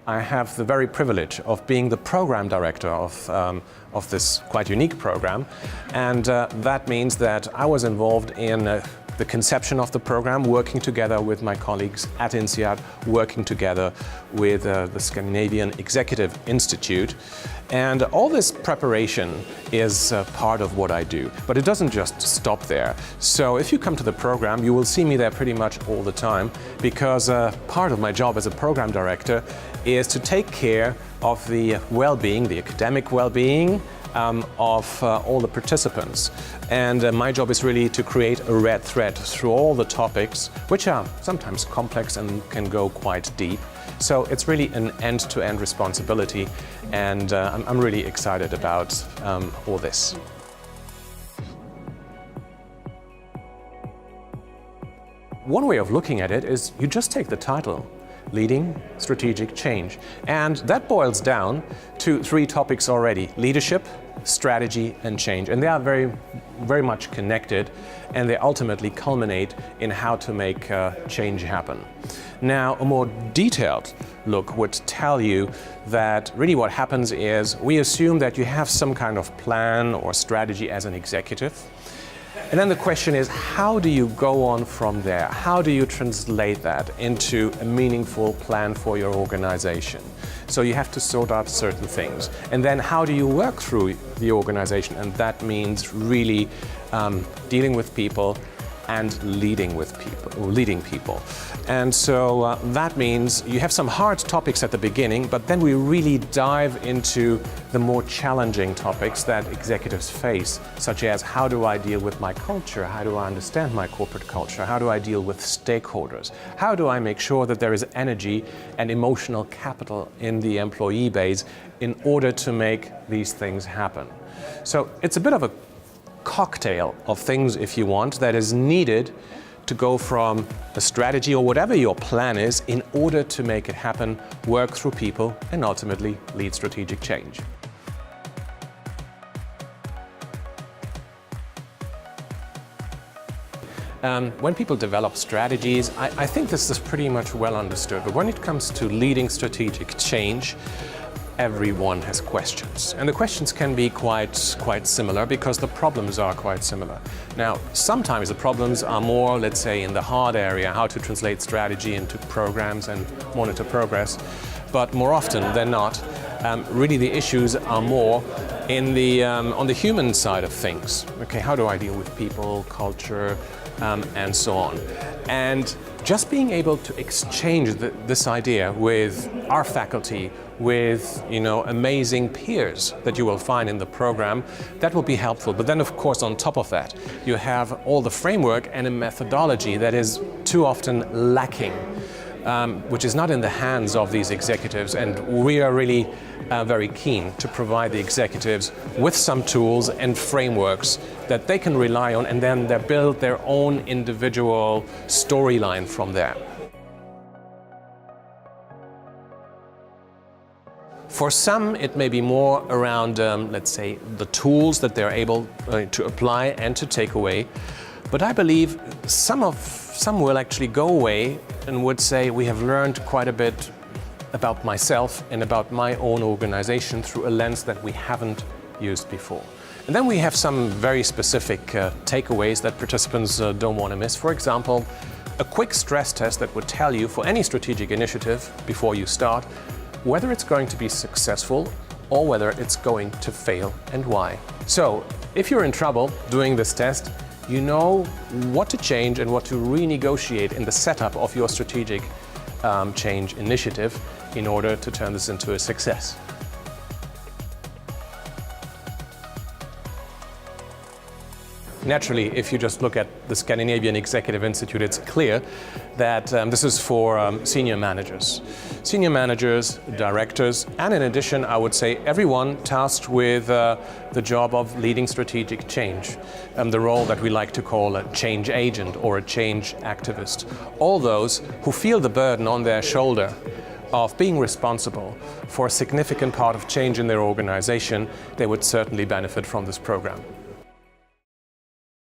I have the very privilege of being the program director of this quite unique program, and that means that I was involved in the conception of the program, working together with my colleagues at Insead, working together with the Scandinavian Executive Institute. And all this preparation is part of what I do. But it doesn't just stop there. So if you come to the program, you will see me there pretty much all the time, because part of my job as a program director is to take care of the well-being, the academic well-being, of all the participants. And my job is really to create a red thread through all the topics, which are sometimes complex and can go quite deep. So it's really an end-to-end responsibility, and I'm really excited about all this. One way of looking at it is you just take the title, Leading Strategic Change. And that boils down to three topics already: leadership, strategy, and change. And they are very much connected, and they ultimately culminate in how to make change happen. Now, a more detailed look would tell you that really what happens is we assume that you have some kind of plan or strategy as an executive. And then the question is, how do you go on from there? How do you translate that into a meaningful plan for your organization? So you have to sort out certain things. And then how do you work through the organization? And that means really dealing with people and leading people. And so that means you have some hard topics at the beginning, but then we really dive into the more challenging topics that executives face, such as how do I deal with my culture? How do I understand my corporate culture? How do I deal with stakeholders? How do I make sure that there is energy and emotional capital in the employee base in order to make these things happen? So it's a bit of a cocktail of things, if you want, that is needed to go from a strategy or whatever your plan is in order to make it happen, work through people, and ultimately lead strategic change. When people develop strategies, I think this is pretty much well understood, but when it comes to leading strategic change, everyone has questions. And the questions can be quite similar because the problems are quite similar. Now, sometimes the problems are more, let's say, in the hard area, how to translate strategy into programs and monitor progress. But more often than not, really the issues are more in the, on the human side of things. Okay, how do I deal with people, culture, and so on? And just being able to exchange this idea with our faculty, with amazing peers that you will find in the program, that will be helpful. But then, of course, on top of that, you have all the framework and a methodology that is too often lacking, which is not in the hands of these executives. And we are really very keen to provide the executives with some tools and frameworks that they can rely on, and then they build their own individual storyline from there. For some, it may be more around, let's say, the tools that they're able to apply and to take away. But I believe some will actually go away and would say, we have learned quite a bit about myself and about my own organization through a lens that we haven't used before. And then we have some very specific takeaways that participants don't want to miss. For example, a quick stress test that would tell you for any strategic initiative before you start whether it's going to be successful or whether it's going to fail and why. So if you're in trouble doing this test, you know what to change and what to renegotiate in the setup of your strategic change initiative in order to turn this into a success. Naturally, if you just look at the Scandinavian Executive Institute, it's clear that this is for senior managers. Senior managers, directors, and in addition, I would say everyone tasked with the job of leading strategic change, the role that we like to call a change agent or a change activist. All those who feel the burden on their shoulder of being responsible for a significant part of change in their organization, they would certainly benefit from this program.